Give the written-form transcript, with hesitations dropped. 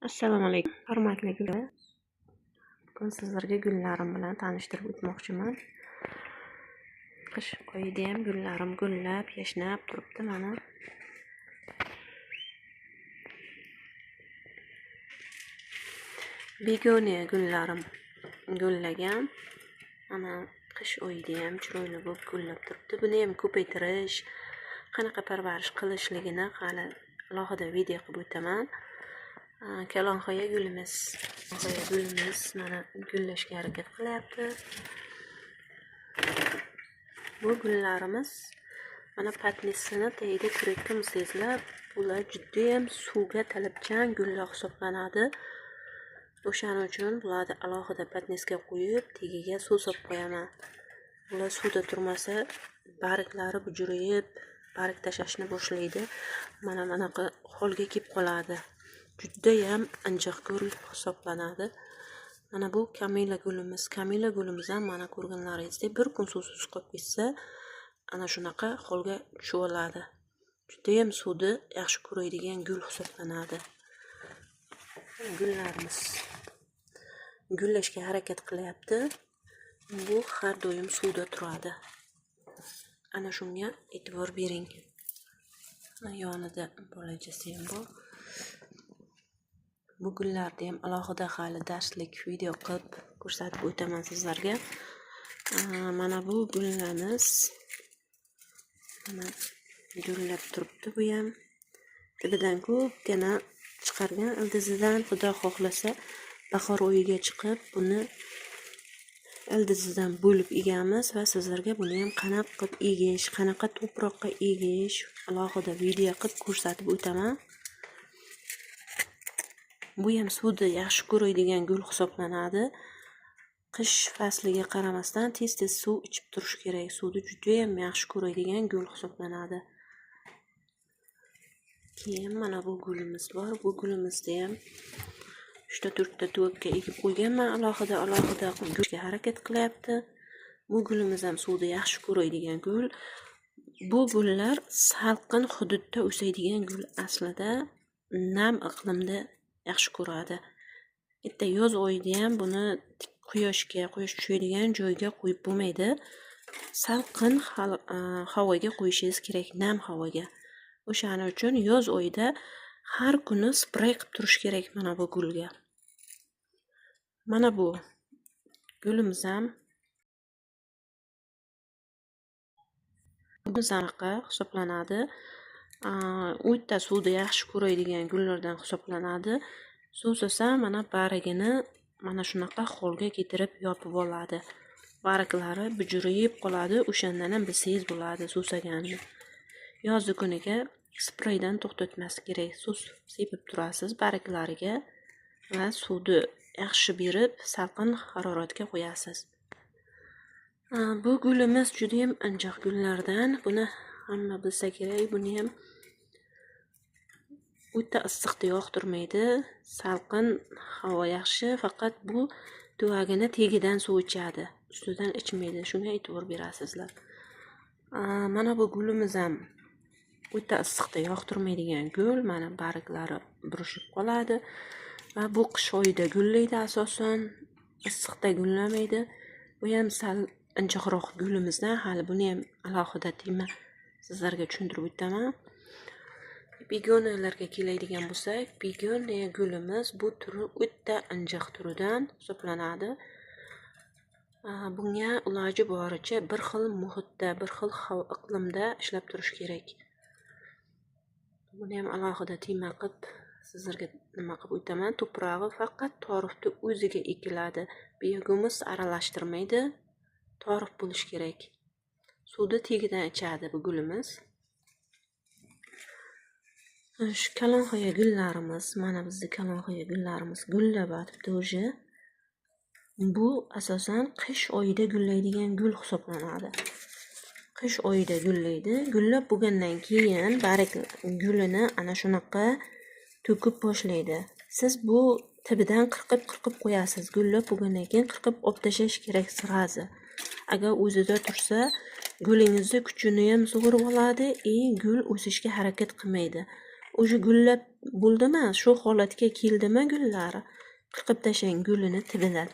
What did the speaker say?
Assalomu alaykum, hurmatli gullar. Bugun sizlarga gullarim bilan tanishtirib o'tmoqchiman. Qish oyida ham gullarim gullab, yashnab turibdi mana. Begoniya gullarim gullagan. Mana qish oyida ham chiroyli bo'lib gullab turibdi. Buni ham ko'paytirish, qanaqa parvarish qilishligini hali alohida video qilib o'taman. Kalonxoya gulimiz mana gullashga harakat qilyapti. Bu gullarimiz mana patnisini tagida ko'rayotgansizlar, bular juda ham suvga talabchan gullar hisoblanadi. O'shaning uchun bularni alohida patnisga qo'yib, tagiga suv solib qo'yaman. Bular suvda turmasa, barglari bujrayib, barg tashlashni boshlaydi. Mana bunaqa holga kelib qoladi. Juda ham injiq gul hisoblanadi. Mana bu kamila gulimiz. Kamila gulimiz ham mana ko'rganlaringizdek bir kun suvsiz qolib ketsa, ana shunaqa holga tushib oladi. Juda ham suvni yaxshi ko'radigan gul hisoblanadi. Gullarimiz gullashga harakat qilyapti. Bu har doim suvda turadi. Ana shunga e'tibor bering. Yonida bolachasi ham bor. Bu gullarni ham alohida hali darslik video qilib ko'rsatib o'taman sizlarga. Mana bu gullarimiz mana gullab turibdi. Bu ham tibidan ko'pgina chiqargan ildizidan xudo xohlasa bahor oyiga chiqib buni ildizidan bo'lib egamiz va sizlarga buni ham qanaqa qilib egish, qanaqa to'proqqa egish alohida video qilib ko'rsatib o'taman. Bu ham suvni yaxshi ko'radigan gul hisoblanadi. Qish fasliga qaramasdan tez-tez suv ichib turish kerak. Suvni juda ham yaxshi ko'radigan gul hisoblanadi. Keyin mana bu gulimiz bor. Bu gulimizni ham 3-4 ta tuvakka egib qo'yganman. Alohida gulga harakat qilyapti. Bu gulimiz ham suvni yaxshi ko'radigan gul. Bu gullar salqin hududda o'sadigan gul aslida nam iqlimda yaxshi ko'radi. Bitta yoz oyida ham buni quyosh tushadigan joyga qo'yib bo'lmaydi. Salqin havoga qo'yishingiz kerak, nam havoga. O'shaning uchun yoz oyida har kuni sprey qilib turish kerak mana bu gulga. Mana bu gulimiz ham zanaqa hisoblanadi. O'ta suvni yaxshi ko'radigan gullardan hisoblanadi. Suv solsa mana bargini mana shunaqa holga keltirib yopib oladi. Barglari bujrayib qoladi. O'shandan ham bilsangiz bo'ladi suv solganini. Yoz kuniga spreydan to'xtatmas kerak. Suv sepib turasiz barglariga va suvni yaxshi berib salqin haroratga qo'yasiz. Bu gulimiz juda ham injiq gullardan. Buni hamma bilsa kerak. Buni ham o'ta issiqda yoqtirmaydi. Salqin havo yaxshi, faqat bu tuvagini tagidan suv ichadi. Ustidan ichmaydi. Shunga e'tibor berasizlar. Mana bu gulimiz ham o'ta issiqda yoqtirmaydigan gul. Mana barglari burishib qoladi va bu qish oyida gullaydi asosan. Issiqda gullamaydi. Bu ham sal injiqroq gulimizdan. Hali buni ham alohida tema sizlarga tushuntirib o'taman. Begoniyalarga keladigan bo'lsak, begoniya gulimiz bu turi o'ta injiq turidan hisoblanadi. Bunga iloji boricha bir xil muhitda, bir xil iqlimda ishlab turish kerak. Buni ham alohida tema qilib sizlarga nima qilib o'taman. To'prog'i faqat torifni o'ziga ekiladi. Begumuz aralashtirmaydi. Torif bo'lish kerak. Suvni tagidan ichadi bu gulimiz. Shu kalonxoya gullarimiz, mana bizning kalonxoya gullarimiz gullab yotibdi o'zi. Bu asosan qish oyida gullaydigan gul hisoblanadi. Qish oyida gullaydi. Gullab bo'lgandan keyin barg gulini ana shunaqa to'kib boshlaydi. Siz bu tibidan qirqib qo'yasiz. Gullab bo'lgandan keyin qirqib olib tashlash kerak sirazi. Agar o'zida tursa, gulingizni kuchini ham sug'urib oladi, gul o'sishga harakat qilmaydi. уже gullab bo'ldimi, shu holatga keldimi gullari, qirqib tashlang gulini tibidan.